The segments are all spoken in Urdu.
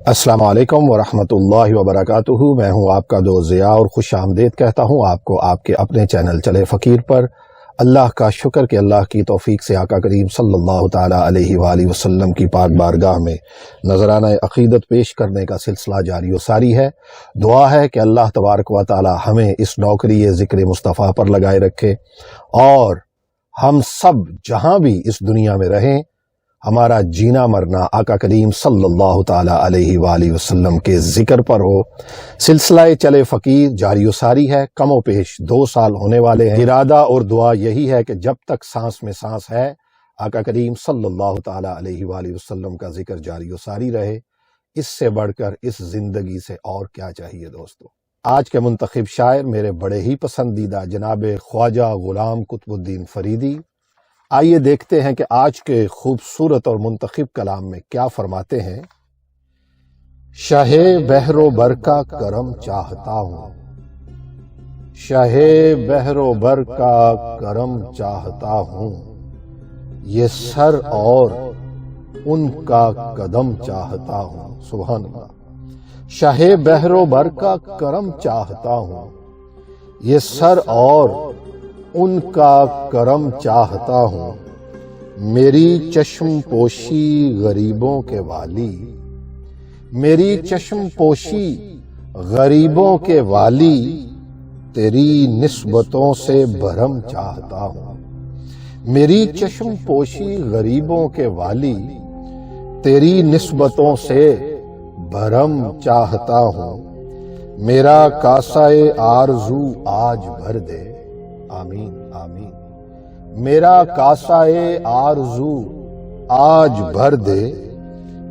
السلام علیکم ورحمۃ اللہ وبرکاتہ۔ میں ہوں آپ کا دوست ضیاء اور خوش آمدید کہتا ہوں آپ کو آپ کے اپنے چینل چلے فقیر پر۔ اللہ کا شکر کہ اللہ کی توفیق سے آقا کریم صلی اللہ تعالیٰ علیہ وآلہ وسلم کی پاک بارگاہ میں نذرانہ عقیدت پیش کرنے کا سلسلہ جاری و ساری ہے۔ دعا ہے کہ اللہ تبارک و تعالیٰ ہمیں اس نوکری ذکر مصطفیٰ پر لگائے رکھے، اور ہم سب جہاں بھی اس دنیا میں رہیں ہمارا جینا مرنا آقا کریم صلی اللہ تعالیٰ علیہ وآلہ وسلم کے ذکر پر ہو۔ سلسلہ چلے فقیر جاری و ساری ہے، کم و پیش 2 سال ہونے والے ہیں۔ ارادہ اور دعا یہی ہے کہ جب تک سانس میں سانس ہے آقا کریم صلی اللہ تعالیٰ علیہ وآلہ وسلم کا ذکر جاری و ساری رہے۔ اس سے بڑھ کر اس زندگی سے اور کیا چاہیے دوستو۔ آج کے منتخب شاعر میرے بڑے ہی پسندیدہ جناب خواجہ غلام قطب الدین فریدی۔ آئیے دیکھتے ہیں کہ آج کے خوبصورت اور منتخب کلام میں کیا فرماتے ہیں۔ شاہ بحر و بر کا کرم چاہتا ہوں، شاہ بحر و بر کا کرم چاہتا ہوں، یہ سر اور ان کا قدم چاہتا ہوں۔ سبحان اللہ۔ شاہ بحر و بر کا کرم چاہتا ہوں، یہ سر اور ان کا کرم چاہتا ہوں، میری چشم پوشی غریبوں کے والی، میری چشم پوشی غریبوں کے والی، تیری نسبتوں سے بھرم چاہتا ہوں، میری چشم پوشی غریبوں کے والی، تیری نسبتوں سے بھرم چاہتا ہوں، میرا کاسہ آرزو آج بھر دے، آمین آمین، میرا کاسہ آرزو آج بھر دے،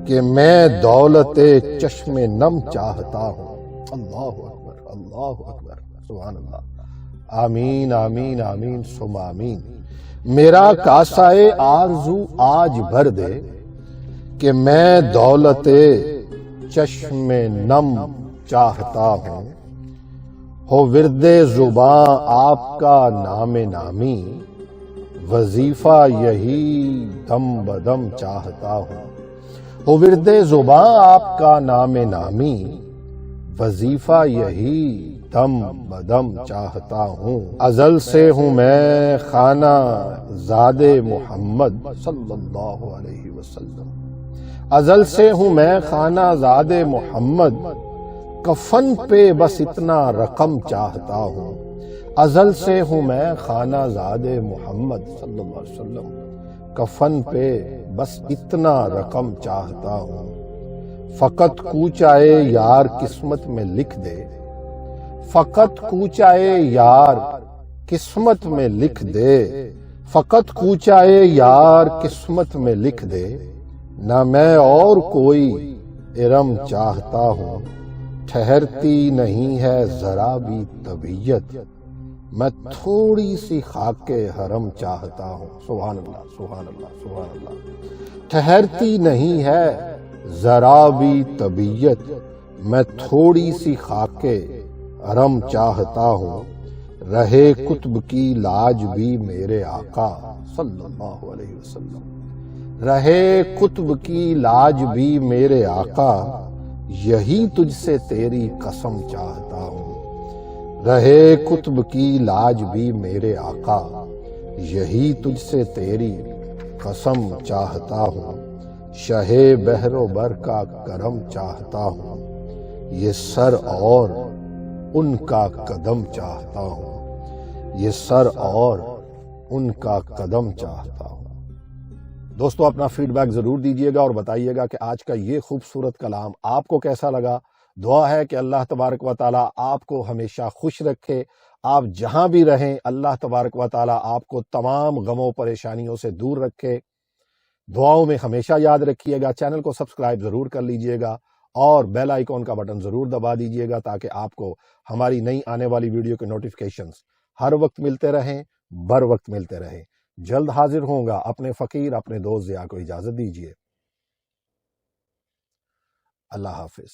کہ میں دولت چشم نم چاہتا ہوں۔ اللہ اکبر اللہ اکبر، سبحان اللہ، آمین آمین آمین ثم آمین۔ میرا کاسہ آرزو آج بھر دے، کہ میں دولت چشم نم چاہتا ہوں، ہو ورد زباں آپ کا نام نامی، وظیفہ یہی دم بدم چاہتا ہوں، ہو ورد زباں آپ کا نام نامی، وظیفہ یہی دم بدم چاہتا ہوں، ازل سے ہوں میں خانہ زاد محمد صلی اللہ علیہ وسلم، ازل سے ہوں میں خانہ زاد محمد، کفن پہ بس اتنا رقم چاہتا ہوں، ازل سے ہوں میں خانہ زاد محمد صلی اللہ علیہ وسلم، کفن پہ بس اتنا رقم چاہتا ہوں، فقط کوچائے یار قسمت میں لکھ دے، فقط کوچائے یار قسمت میں لکھ دے، فقط کوچائے یار قسمت میں لکھ دے، نہ میں اور کوئی ارم چاہتا ہوں، ٹھہرتی نہیں ہے ذرا بھی طبیعت، میں تھوڑی سی خاک حرم چاہتا ہوں۔ سبحان اللہ سبحان اللہ سبحان اللہ۔ ٹھہرتی نہیں ہے ذرا بھی طبیعت، میں تھوڑی سی خاک حرم چاہتا ہوں، رہے قطب کی لاج بھی میرے آقا صلی اللہ علیہ وسلم، رہے قطب کی لاج بھی میرے آقا، یہی تجھ سے تیری قسم چاہتا ہوں، رہے قطب کی لاج بھی میرے آقا، یہی تجھ سے تیری قسم چاہتا ہوں، شاہ بحر و بر کا کرم چاہتا ہوں، یہ سر اور ان کا قدم چاہتا ہوں، یہ سر اور ان کا قدم چاہتا ہوں۔ دوستو اپنا فیڈ بیک ضرور دیجئے گا اور بتائیے گا کہ آج کا یہ خوبصورت کلام آپ کو کیسا لگا۔ دعا ہے کہ اللہ تبارک و تعالیٰ آپ کو ہمیشہ خوش رکھے، آپ جہاں بھی رہیں اللہ تبارک و تعالیٰ آپ کو تمام غموں پریشانیوں سے دور رکھے۔ دعاؤں میں ہمیشہ یاد رکھیے گا، چینل کو سبسکرائب ضرور کر لیجئے گا اور بیل آئیکن کا بٹن ضرور دبا دیجئے گا، تاکہ آپ کو ہماری نئی آنے والی ویڈیو کے نوٹیفیکیشنز ہر وقت ملتے رہیں، بر وقت ملتے رہیں۔ جلد حاضر ہوں گا، اپنے فقیر اپنے دوست ضیاء کو اجازت دیجیے۔ اللہ حافظ۔